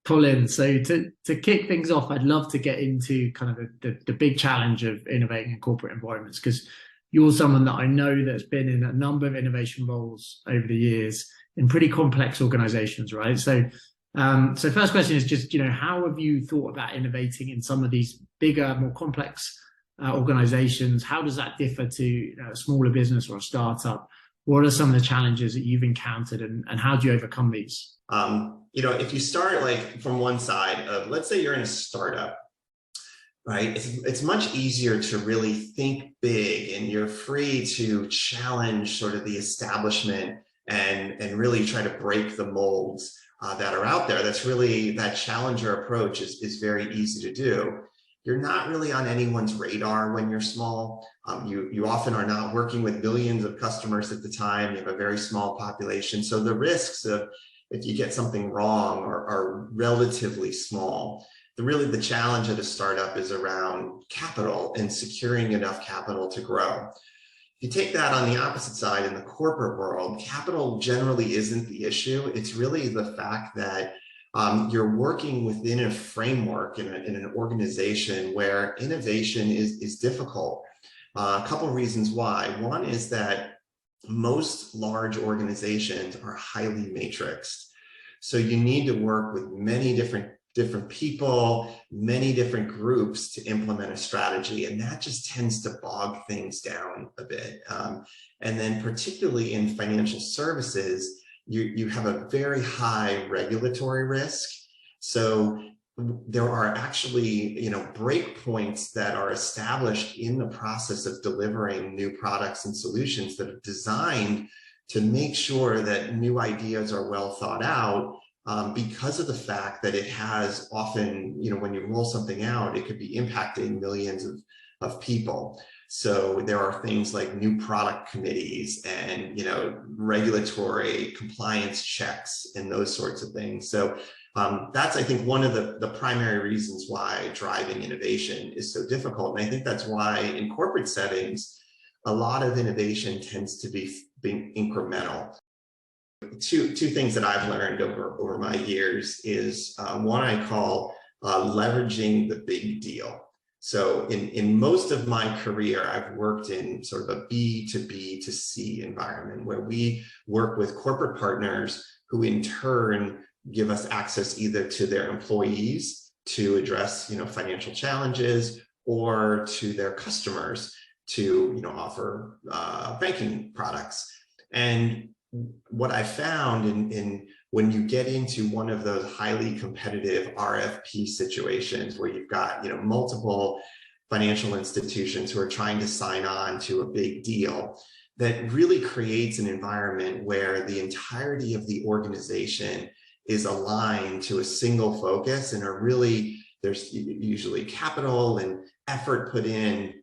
Colin, so to kick things off, I'd love to get into kind of the big challenge of innovating in corporate environments because you're someone that I know that's been in a number of innovation roles over the years in pretty complex organizations, right? So first question is just, how have you thought about innovating in some of these bigger, more complex organizations? How does that differ to, a smaller business or a startup? What are some of the challenges that you've encountered and how do you overcome these? If you start like from one side of, let's say you're in a startup, right? It's much easier to really think big and you're free to challenge sort of the establishment and really try to break the molds that are out there. That's really, that challenger approach is very easy to do. You're not really on anyone's radar when you're small. You often are not working with billions of customers at the time. You have a very small population. So the risks of if you get something wrong are relatively small. Really the challenge at a startup is around capital and securing enough capital to grow. If you take that on the opposite side in the corporate world, capital generally isn't the issue. It's really the fact that you're working within a framework in an organization where innovation is difficult. A couple of reasons why. One is that most large organizations are highly matrixed. So you need to work with many different people, many different groups to implement a strategy. And that just tends to bog things down a bit. And then particularly in financial services, you have a very high regulatory risk. So there are actually, breakpoints that are established in the process of delivering new products and solutions that are designed to make sure that new ideas are well thought out, because of the fact that it has often, when you roll something out, it could be impacting millions of people. So there are things like new product committees and, regulatory compliance checks and those sorts of things. So that's, I think, one of the primary reasons why driving innovation is so difficult. And I think that's why in corporate settings, a lot of innovation tends to be being incremental. Two things that I've learned over my years is one I call leveraging the big deal. So in most of my career, I've worked in sort of a B to B to C environment where we work with corporate partners who in turn give us access either to their employees to address financial challenges or to their customers to offer banking products. And what I found in when you get into one of those highly competitive RFP situations where you've got multiple financial institutions who are trying to sign on to a big deal, that really creates an environment where the entirety of the organization is aligned to a single focus and there's usually capital and effort put in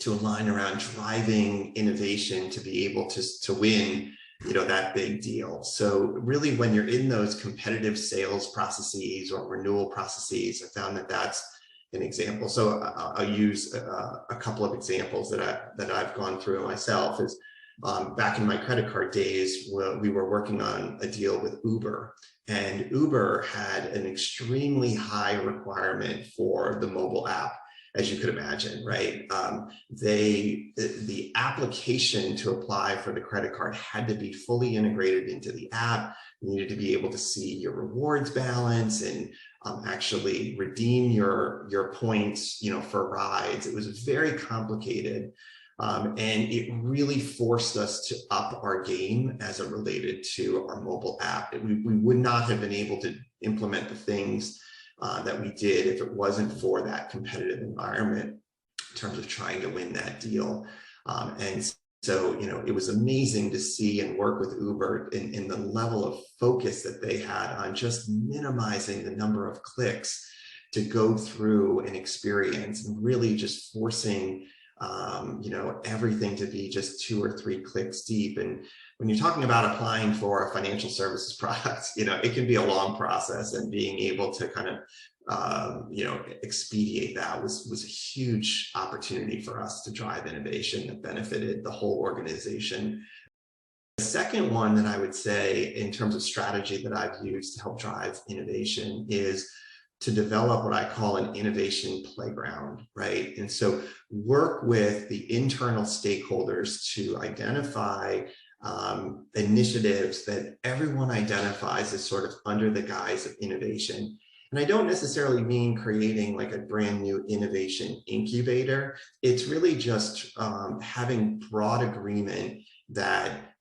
to align around driving innovation to be able to win that big deal. So really when you're in those competitive sales processes or renewal processes, I found that that's an example. So I'll use a couple of examples that I've gone through myself. Is back in my credit card days, we were working on a deal with Uber, and Uber had an extremely high requirement for the mobile app, as you could imagine, right? The application to apply for the credit card had to be fully integrated into the app. You needed to be able to see your rewards balance and actually redeem your points, for rides. It was very complicated. And it really forced us to up our game as it related to our mobile app. We would not have been able to implement the things that we did if it wasn't for that competitive environment in terms of trying to win that deal. And so, it was amazing to see and work with Uber in the level of focus that they had on just minimizing the number of clicks to go through an experience and really just forcing everything to be just 2 or 3 clicks deep. And when you're talking about applying for a financial services product, it can be a long process, and being able to kind of, expedite that was a huge opportunity for us to drive innovation that benefited the whole organization. The second one that I would say in terms of strategy that I've used to help drive innovation is to develop what I call an innovation playground, right? And so work with the internal stakeholders to identify initiatives that everyone identifies as sort of under the guise of innovation. And I don't necessarily mean creating like a brand new innovation incubator. It's really just having broad agreement that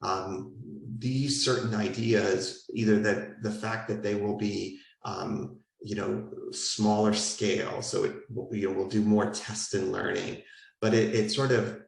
these certain ideas, either that the fact that they will be smaller scale, so it we'll do more test and learning, but it sort of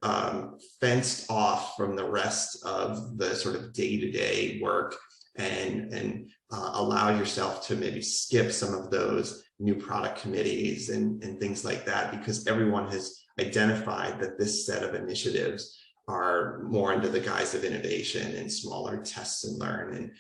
fenced off from the rest of the sort of day-to-day work, and allow yourself to maybe skip some of those new product committees and things like that, because everyone has identified that this set of initiatives are more under the guise of innovation and smaller tests and learn. And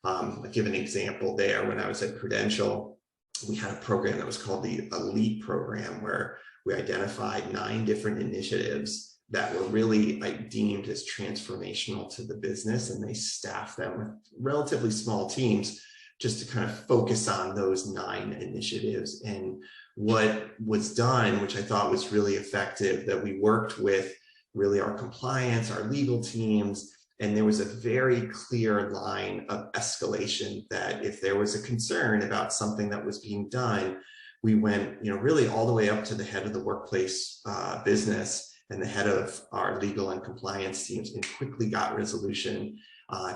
I'll give an example there. When I was at Prudential, we had a program that was called the Elite program, where we identified 9 different initiatives that were really deemed as transformational to the business, and they staffed them with relatively small teams just to kind of focus on those 9 initiatives. And what was done, which I thought was really effective, that we worked with really our compliance, our legal teams, and there was a very clear line of escalation that if there was a concern about something that was being done, we went, really all the way up to the head of the workplace business and the head of our legal and compliance teams, and quickly got resolution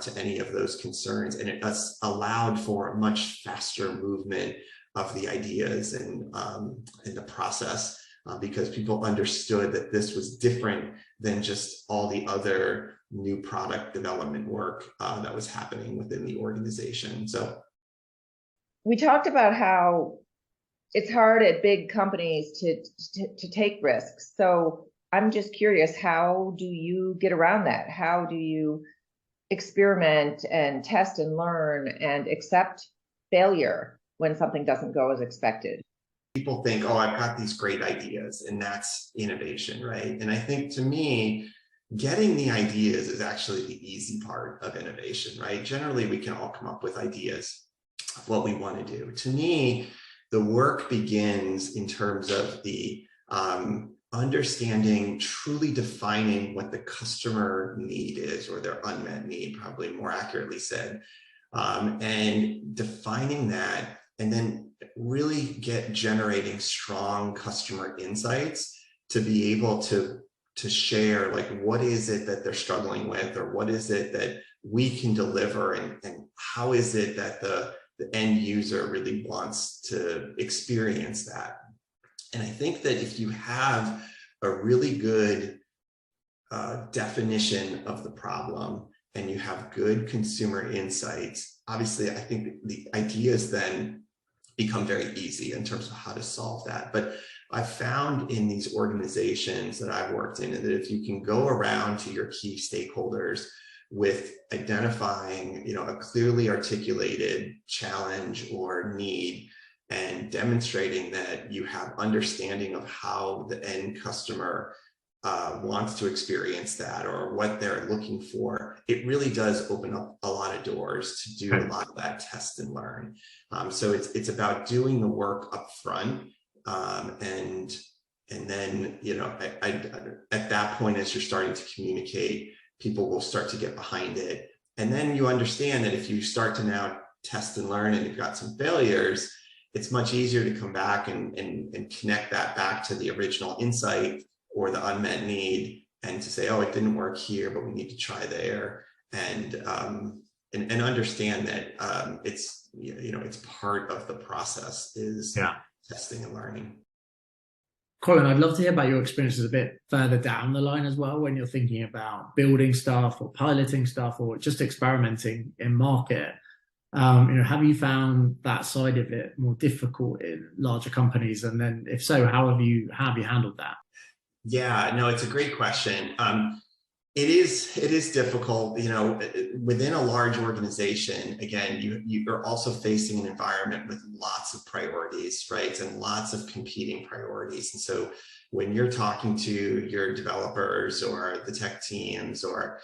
to any of those concerns. And it allowed for a much faster movement of the ideas and in the process, because people understood that this was different than just all the other new product development work that was happening within the organization. So we talked about how it's hard at big companies to take risks. So I'm just curious, how do you get around that? How do you experiment and test and learn and accept failure when something doesn't go as expected? People think, oh, I've got these great ideas, and that's innovation, right? And I think, to me, getting the ideas is actually the easy part of innovation, right? Generally, we can all come up with ideas of what we want to do. To me, the work begins in terms of the understanding, truly defining what the customer need is, or their unmet need, probably more accurately said, and defining that, and then really generating strong customer insights to be able to share, like, what is it that they're struggling with, or what is it that we can deliver, and how is it that the end user really wants to experience that. And I think that if you have a really good definition of the problem, and you have good consumer insights, obviously I think the ideas then become very easy in terms of how to solve that. But I've found in these organizations that I've worked in that if you can go around to your key stakeholders with identifying, a clearly articulated challenge or need, and demonstrating that you have understanding of how the end customer wants to experience that, or what they're looking for, it really does open up a lot of doors to do a lot of that test and learn. So it's about doing the work up front, and then at that point, as you're starting to communicate, people will start to get behind it. And then you understand that if you start to now test and learn, and you've got some failures, it's much easier to come back and connect that back to the original insight or the unmet need, and to say, oh, it didn't work here, but we need to try there, and understand that it's it's part of the process is testing and learning. Colin, I'd love to hear about your experiences a bit further down the line as well, when you're thinking about building stuff or piloting stuff or just experimenting in market. Have you found that side of it more difficult in larger companies? And then if so, how have you handled that? Yeah, no, it's a great question. It is difficult, within a large organization. Again, you are also facing an environment with lots of priorities, right? And lots of competing priorities. And so, when you're talking to your developers or the tech teams or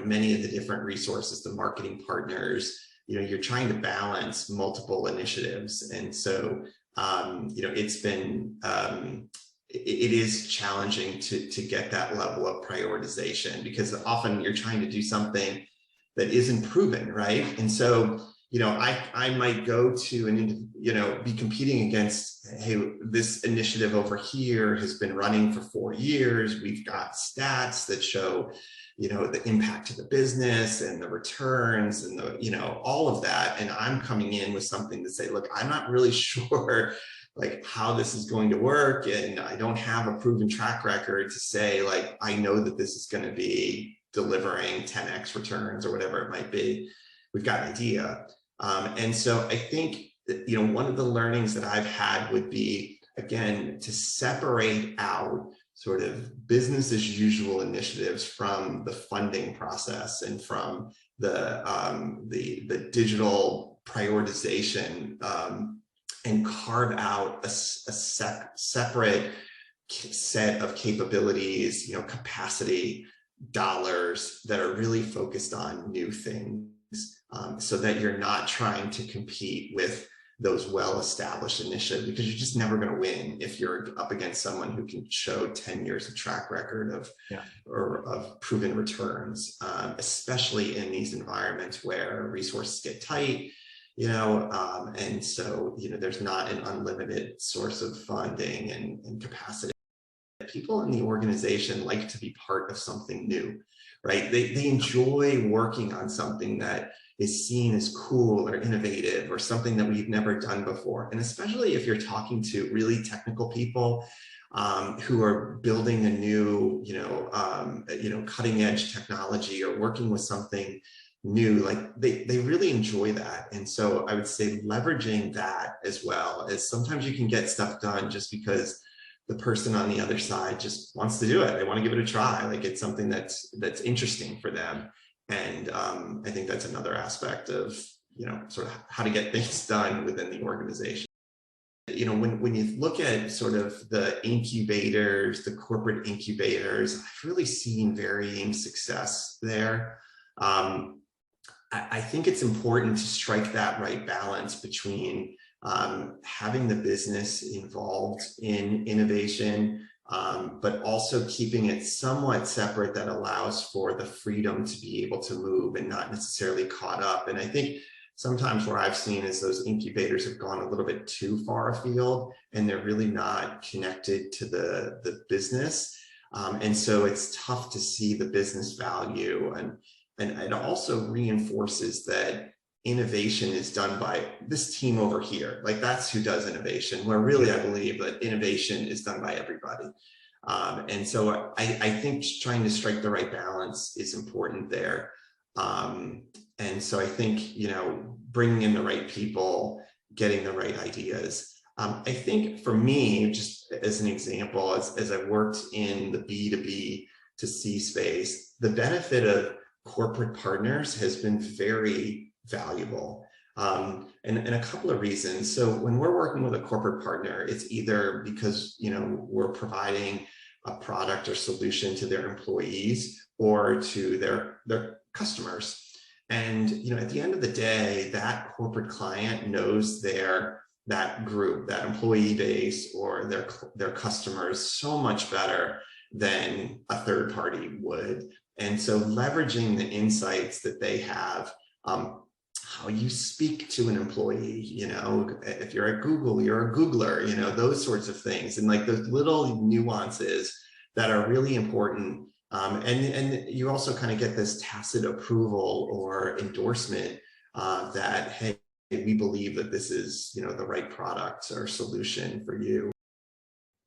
many of the different resources, the marketing partners, you're trying to balance multiple initiatives. And so it's been it is challenging to get that level of prioritization, because often you're trying to do something that isn't proven, right? And so I might go to be competing against, hey, this initiative over here has been running for 4 years. We've got stats that show, the impact to the business and the returns and all of that. And I'm coming in with something to say, look, I'm not really sure like how this is going to work. And I don't have a proven track record to say, like, I know that this is going to be delivering 10x returns or whatever it might be. We've got an idea. And so I think that, one of the learnings that I've had would be, again, to separate out sort of business as usual initiatives from the funding process and from the digital prioritization, and carve out a separate set of capabilities, capacity, dollars that are really focused on new things. So that you're not trying to compete with those well-established initiatives, because you're just never going to win if you're up against someone who can show 10 years of track record of proven returns, especially in these environments where resources get tight, and so, there's not an unlimited source of funding and capacity. People in the organization like to be part of something new, right? They enjoy working on something that is seen as cool or innovative or something that we've never done before. And especially if you're talking to really technical people who are building a new, cutting edge technology or working with something new, like they really enjoy that. And so I would say leveraging that as well, as sometimes you can get stuff done just because the person on the other side just wants to do it. They want to give it a try. Like it's something that's interesting for them. And I think that's another aspect of, sort of how to get things done within the organization. When you look at sort of the incubators, the corporate incubators, I've really seen varying success there. I think it's important to strike that right balance between having the business involved in innovation, but also keeping it somewhat separate that allows for the freedom to be able to move and not necessarily caught up. And I think sometimes where I've seen is those incubators have gone a little bit too far afield and they're really not connected to the business. And so it's tough to see the business value. And it also reinforces that innovation is done by this team over here. Like that's who does innovation, where really I believe that innovation is done by everybody. And so I think trying to strike the right balance is important there. And so I think, bringing in the right people, getting the right ideas. I think for me, just as an example, as I've worked in the B2B to C space, the benefit of corporate partners has been very valuable. And a couple of reasons. So when we're working with a corporate partner, it's either because, we're providing a product or solution to their employees or to their customers. And, at the end of the day, that corporate client knows that group, that employee base or their customers so much better than a third party would. And so leveraging the insights that they have, how you speak to an employee, if you're at Google, you're a Googler, those sorts of things. And like those little nuances that are really important. And you also kind of get this tacit approval or endorsement that, hey, we believe that this is, the right product or solution for you.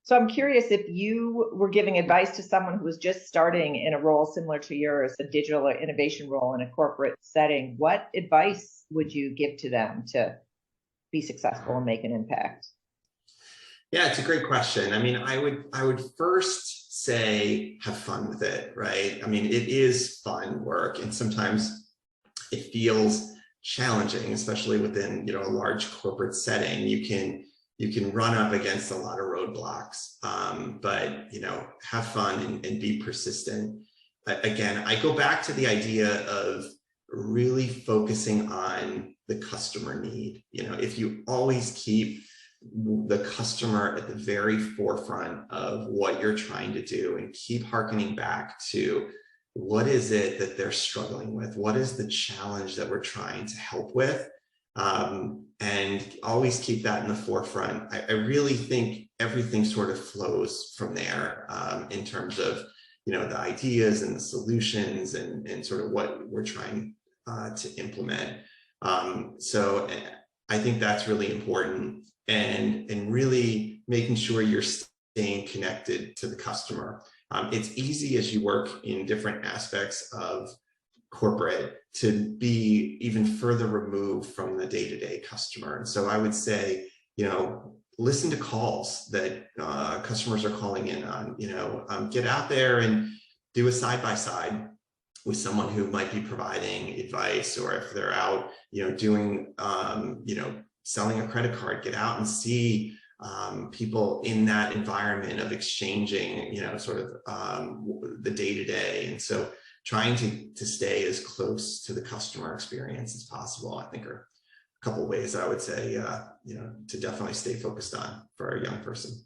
So I'm curious, if you were giving advice to someone who was just starting in a role similar to yours, a digital or innovation role in a corporate setting, what advice would you give to them to be successful and make an impact? Yeah, it's a great question. I mean, I would first say have fun with it, right? I mean, it is fun work, and sometimes it feels challenging, especially within a large corporate setting. You you can run up against a lot of roadblocks, but have fun and be persistent. Again, I go back to the idea of really focusing on the customer need. If you always keep the customer at the very forefront of what you're trying to do and keep hearkening back to what is it that they're struggling with, what is the challenge that we're trying to help with, and always keep that in the forefront, I really think everything sort of flows from there, in terms of the ideas and the solutions and sort of what we're trying to implement. So I think that's really important, and really making sure you're staying connected to the customer. It's easy as you work in different aspects of corporate to be even further removed from the day-to-day customer. And so I would say, listen to calls that customers are calling in on, get out there and do a side-by-side with someone who might be providing advice, or if they're out, doing, selling a credit card, get out and see people in that environment of exchanging, sort of the day-to-day. And so trying to stay as close to the customer experience as possible, I think, are a couple of ways I would say, to definitely stay focused on for a young person.